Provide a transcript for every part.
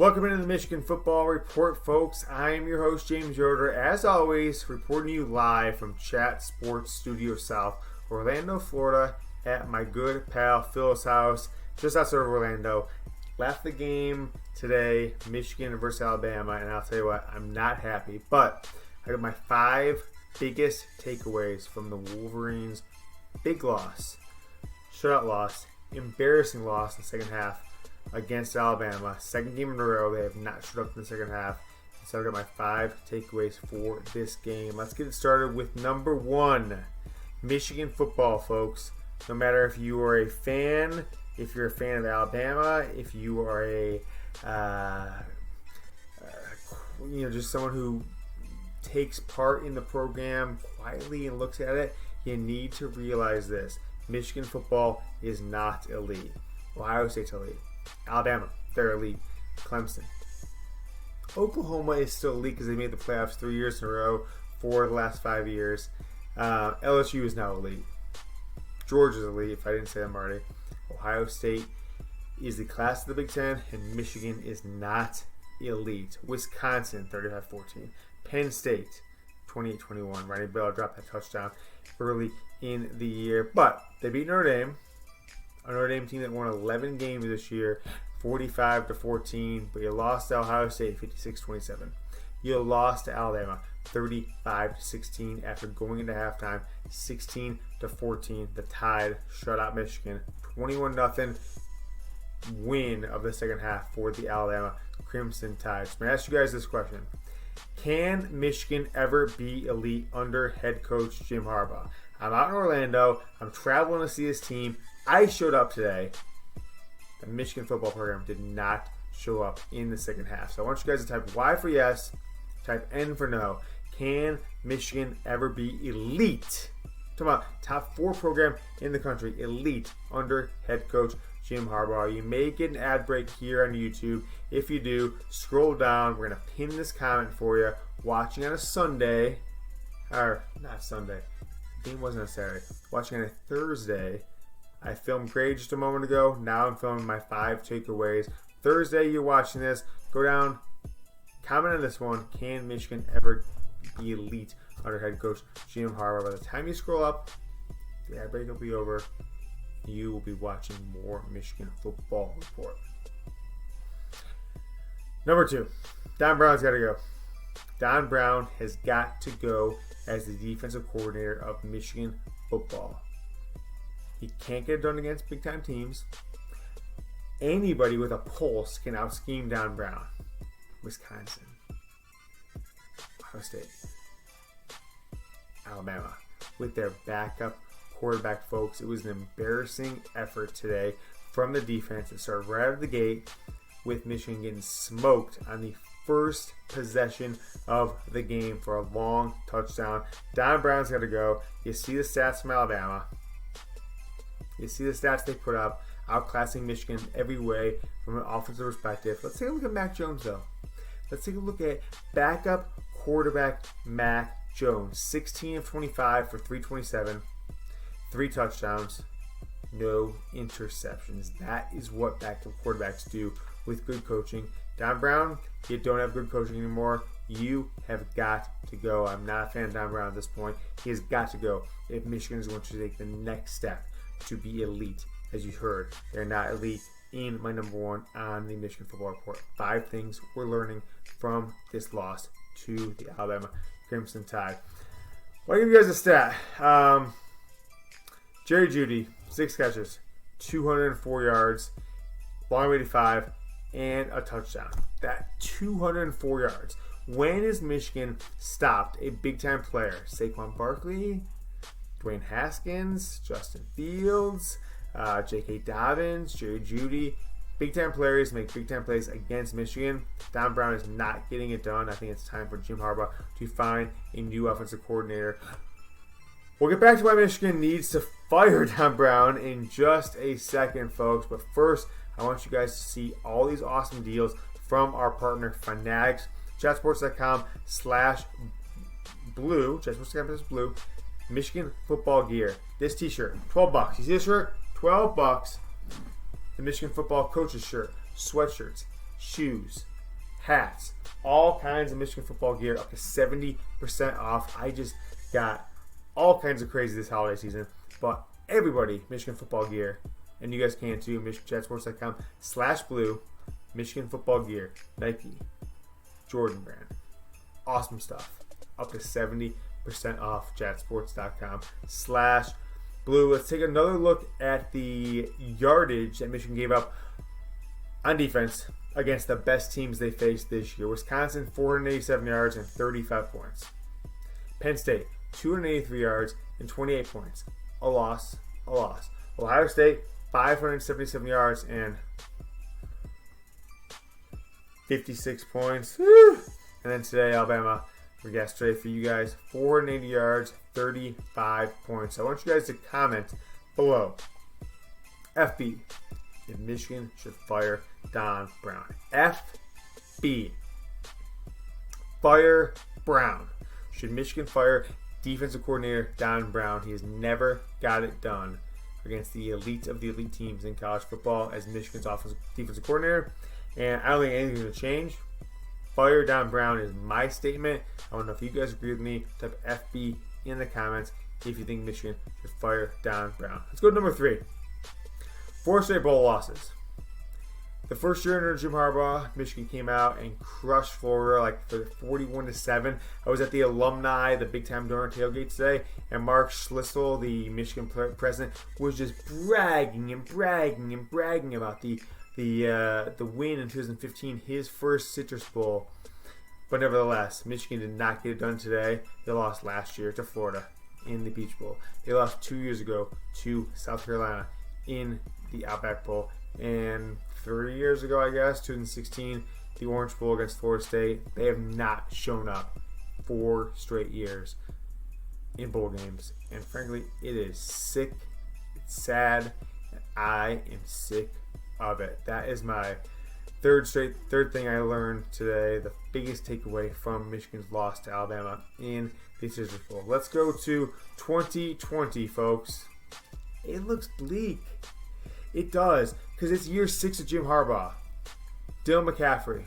Welcome into the Michigan Football Report, folks. I am your host, James Yoder. As always, reporting you live from Chat Sports Studio South, Orlando, Florida, at my good pal Phil's house, just outside of Orlando. Left the game today, Michigan versus Alabama, and I'll tell you what, I'm not happy. But I got my 5 biggest takeaways from the Wolverines' big loss, shutout loss, embarrassing loss in the second half against Alabama. Second game in a row, they have not shut up in the second half. So I've got my 5 takeaways for this game. Let's get it started with number 1. Michigan football, folks. No matter if you are a fan, if you're a fan of Alabama, if you are a, just someone who takes part in the program quietly and looks at it, you need to realize this. Michigan football is not elite. Ohio State's elite. Alabama, they're elite. Clemson. Oklahoma is still elite because they made the playoffs 3 years in a row, 4 of the last 5 years. LSU is now elite. Georgia's elite, if I didn't say them already. Ohio State is the class of the Big Ten, and Michigan is not elite. Wisconsin, 35-14. Penn State, 28-21. Ronnie Bell dropped that touchdown early in the year. But they beat Notre Dame. A Notre Dame team that won 11 games this year, 45-14, but you lost to Ohio State, 56-27. You lost to Alabama, 35-16 after going into halftime, 16-14. The Tide shut out Michigan, 21-0 win of the second half for the Alabama Crimson Tide. So I'm going to ask you guys this question. Can Michigan ever be elite under head coach Jim Harbaugh? I'm out in Orlando. I'm traveling to see his team. I showed up today. The Michigan football program did not show up in the second half. So I want you guys to type Y for yes, type N for no. Can Michigan ever be elite? Talking about top 4 program in the country, elite under head coach Jim Harbaugh. You may get an ad break here on YouTube. If you do, scroll down. We're going to pin this comment for you. Watching on a Sunday, or not Sunday. The game wasn't on Saturday. Watching on a Thursday. I filmed grade just a moment ago. Now I'm filming my 5 takeaways. Thursday, you're watching this. Go down, comment on this one. Can Michigan ever be elite under head coach Jim Harbaugh? By the time you scroll up, the ad break will be over. You will be watching more Michigan football report. Number 2, Don Brown's got to go. Don Brown has got to go as the defensive coordinator of Michigan football. He can't get it done against big-time teams. Anybody with a pulse can out-scheme Don Brown. Wisconsin, Ohio State, Alabama, with their backup quarterback, folks. It was an embarrassing effort today from the defense. It started right out of the gate with Michigan getting smoked on the first possession of the game for a long touchdown. Don Brown's got to go. You see the stats from Alabama. You see the stats they put up, outclassing Michigan every way from an offensive perspective. Let's take a look at Mac Jones, though. Let's take a look at backup quarterback Mac Jones. 16 of 25 for 327, 3 touchdowns, no interceptions. That is what backup quarterbacks do with good coaching. Don Brown, you don't have good coaching anymore. You have got to go. I'm not a fan of Don Brown at this point. He has got to go if Michigan is going to take the next step to be elite. As you heard, they're not elite in my number 1 on the Michigan Football Report. 5 things we're learning from this loss to the Alabama Crimson Tide. I'll give you guys a stat. Jerry Jeudy, 6 catches, 204 yards, long 85, and a touchdown. That 204 yards. When has Michigan stopped a big-time player? Saquon Barkley, Dwayne Haskins, Justin Fields, J.K. Dobbins, Jerry Jeudy. Big-time players make big-time plays against Michigan. Don Brown is not getting it done. I think it's time for Jim Harbaugh to find a new offensive coordinator. We'll get back to why Michigan needs to fire Don Brown in just a second, folks. But first, I want you guys to see all these awesome deals from our partner, Fanatics. Chatsports.com/blue. Chatsports.com/blue. Michigan football gear. This t-shirt, $12. You see this shirt? $12. The Michigan football coach's shirt, sweatshirts, shoes, hats, all kinds of Michigan football gear, up to 70% off. I just got all kinds of crazy this holiday season. But everybody, Michigan football gear, and you guys can too, MichiganChatSports.com/blue, Michigan football gear, Nike, Jordan brand. Awesome stuff. Up to 70% off, chatsports.com/blue. Let's take another look at the yardage that Michigan gave up on defense against the best teams they faced this year. Wisconsin, 487 yards and 35 points. Penn State, 283 yards and 28 points. A loss. Ohio State, 577 yards and 56 points. Woo! And then today, Alabama, yesterday for you guys, 480 yards, 35 points. I want you guys to comment below. FB, if Michigan should fire Don Brown. FB, fire Brown. Should Michigan fire defensive coordinator Don Brown? He has never got it done against the elite of the elite teams in college football as Michigan's defensive coordinator. And I don't think anything's going to change. Fire Don Brown is my statement. I want to know if you guys agree with me. Type FB in the comments if you think Michigan should fire Don Brown. Let's go to number 3. 4 straight bowl losses. The first year under Jim Harbaugh, Michigan came out and crushed Florida like for 41-7. I was at the alumni, the big time donor tailgate today, and Mark Schlissel, the Michigan president, was just bragging about the win in 2015, his first Citrus Bowl. But nevertheless, Michigan did not get it done today. They lost last year to Florida in the Peach Bowl. They lost 2 years ago to South Carolina in the Outback Bowl. And 3 years ago, I guess, 2016, the Orange Bowl against Florida State. They have not shown up 4 straight years in bowl games. And frankly, it is sick. It's sad. And I am sick of it. That is my third thing I learned today. The biggest takeaway from Michigan's loss to Alabama in the Citrus Bowl. Let's go to 2020, folks. It looks bleak. It does, because it's year 6 of Jim Harbaugh. Dylan McCaffrey,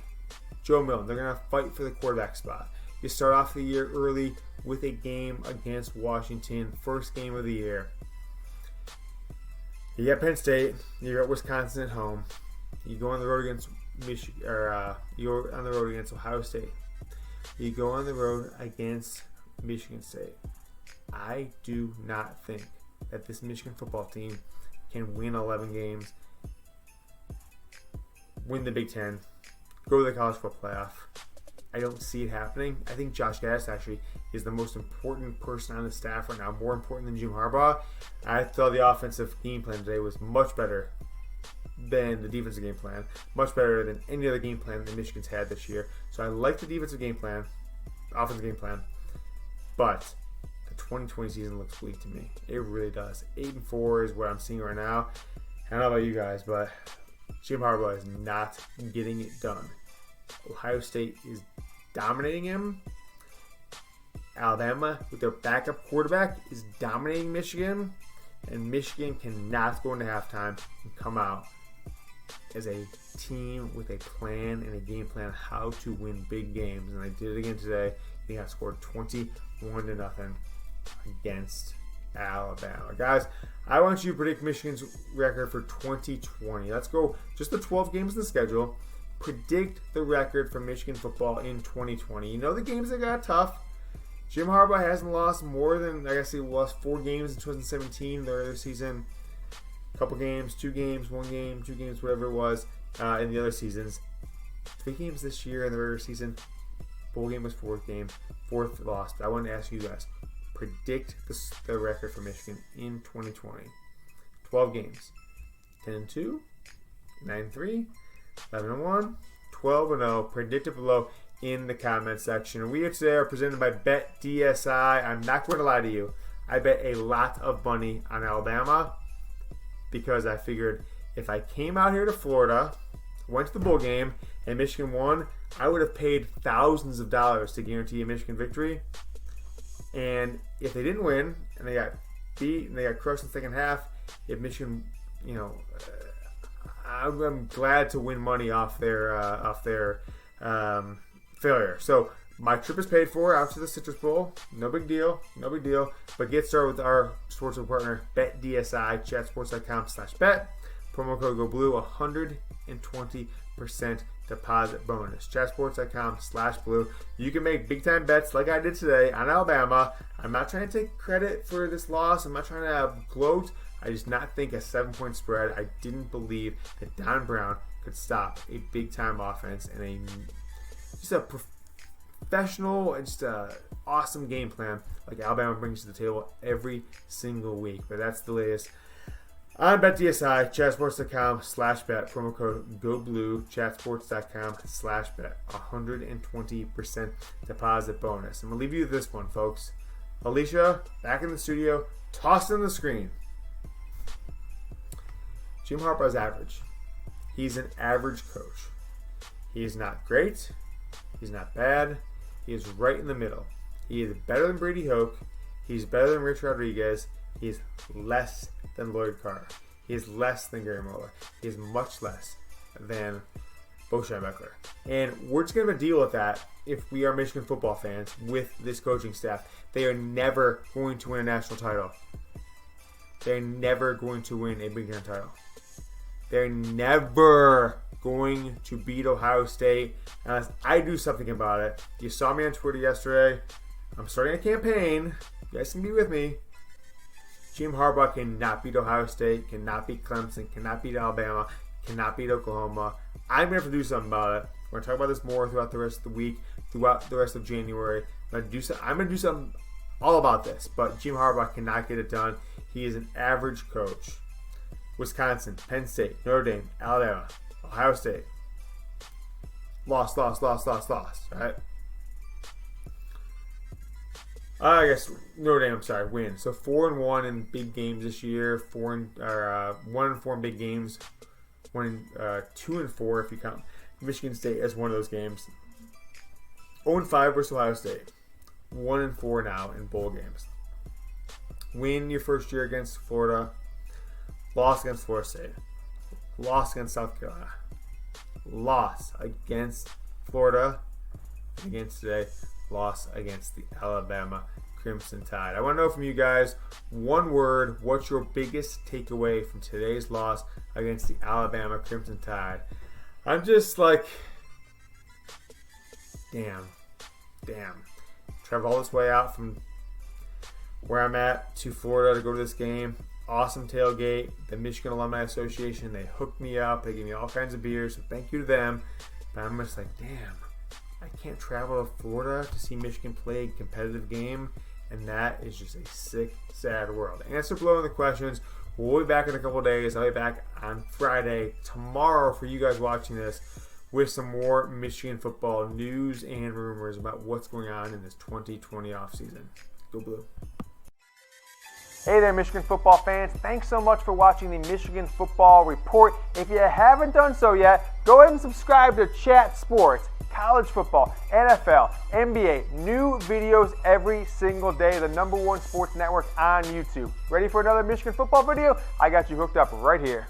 Joe Milton, they're going to fight for the quarterback spot. You start off the year early with a game against Washington, first game of the year. You got Penn State, you got Wisconsin at home. You go on the road against Michigan, you're on the road against Ohio State. You go on the road against Michigan State. I do not think that this Michigan football team can win 11 games, win the Big Ten, go to the college football playoff. I don't see it happening. I think Josh Gattis actually is the most important person on the staff right now, more important than Jim Harbaugh. I thought the offensive game plan today was much better than the defensive game plan, much better than any other game plan that Michigan's had this year. So I like the defensive game plan, offensive game plan, but the 2020 season looks bleak to me. It really does. 8-4 is what I'm seeing right now. I don't know about you guys, but Jim Harbaugh is not getting it done. Ohio State is dominating him. Alabama, with their backup quarterback, is dominating Michigan. And Michigan cannot go into halftime and come out as a team with a plan and a game plan how to win big games. And I did it again today. They have scored 21-0 against Alabama. Guys, I want you to predict Michigan's record for 2020. Let's go just the 12 games in the schedule. Predict the record for Michigan football in 2020. You know the games that got tough. Jim Harbaugh hasn't lost more than, I guess he lost 4 games in 2017, the earlier season. A couple games, 2 games, 1 game, 2 games, whatever it was in the other seasons. 3 games this year in the regular season. Bowl game was 4th game. 4th loss. But I wanted to ask you guys, predict the record for Michigan in 2020. 12 games. 10-2, 9-3, 11-1, 12-0. Predict it below in the comment section. We today are presented by BetDSI. I'm not going to lie to you. I bet a lot of money on Alabama because I figured if I came out here to Florida, went to the bowl game, and Michigan won, I would have paid thousands of dollars to guarantee a Michigan victory. And if they didn't win and they got beat and they got crushed in the second half, if Michigan, I'm glad to win money off their failure. So my trip is paid for out to the Citrus Bowl. No big deal. No big deal. But get started with our sportsbook partner, BetDSI, chatsports.com/bet. Promo code GoBlue, 120% deposit bonus. Chatsports.com/blue. You can make big time bets like I did today on Alabama. I'm not trying to take credit for this loss. I'm not trying to gloat. I just not think a 7-point spread. I didn't believe that Don Brown could stop a big time offense and just a professional and just a awesome game plan like Alabama brings to the table every single week. But that's the latest on BetDSI, chatsports.com/bet, promo code GoBlue, chatsports.com/bet, 120% deposit bonus. I'm going to leave you with this one, folks. Alicia, back in the studio, toss in the screen. Jim Harbaugh is average. He's an average coach. He is not great. He's not bad. He is right in the middle. He is better than Brady Hoke. He's better than Rich Rodriguez. He is less than Lloyd Carr. He is less than Gary Moeller. He is much less than Bo Schembechler. And we're just going to deal with that if we are Michigan football fans with this coaching staff. They are never going to win a national title. They're never going to win a Big Ten title. They're never going to beat Ohio State unless I do something about it. You saw me on Twitter yesterday. I'm starting a campaign. You guys can be with me. Jim Harbaugh cannot beat Ohio State, cannot beat Clemson, cannot beat Alabama, cannot beat Oklahoma. I'm going to have to do something about it. We're going to talk about this more throughout the rest of the week, throughout the rest of January. I'm going to do something all about this, but Jim Harbaugh cannot get it done. He is an average coach. Wisconsin, Penn State, Notre Dame, Alabama, Ohio State. Lost, right? I guess Notre Dame, win. So 4-1 in big games this year. 1-4 in big games. 2-4 if you count Michigan State as one of those games. 0-5 versus Ohio State. 1-4 now in bowl games. Win your first year against Florida. Loss against Florida State. Loss against South Carolina. Loss against Florida. Against today. Loss against the Alabama Crimson Tide. I want to know from you guys, one word, what's your biggest takeaway from today's loss against the Alabama Crimson Tide? I'm just like, damn. Travel all this way out from where I'm at to Florida to go to this game. Awesome tailgate. The Michigan Alumni Association, they hooked me up. They gave me all kinds of beers, so thank you to them. But I'm just like, damn. I can't travel to Florida to see Michigan play a competitive game, and that is just a sick, sad world. Answer below in the questions. We'll be back in a couple days. I'll be back on Friday, tomorrow, for you guys watching this, with some more Michigan football news and rumors about what's going on in this 2020 offseason. Go Blue. Hey there, Michigan football fans. Thanks so much for watching the Michigan Football Report. If you haven't done so yet, go ahead and subscribe to Chat Sports. College football, NFL, NBA, new videos every single day. The #1 sports network on YouTube. Ready for another Michigan football video? I got you hooked up right here.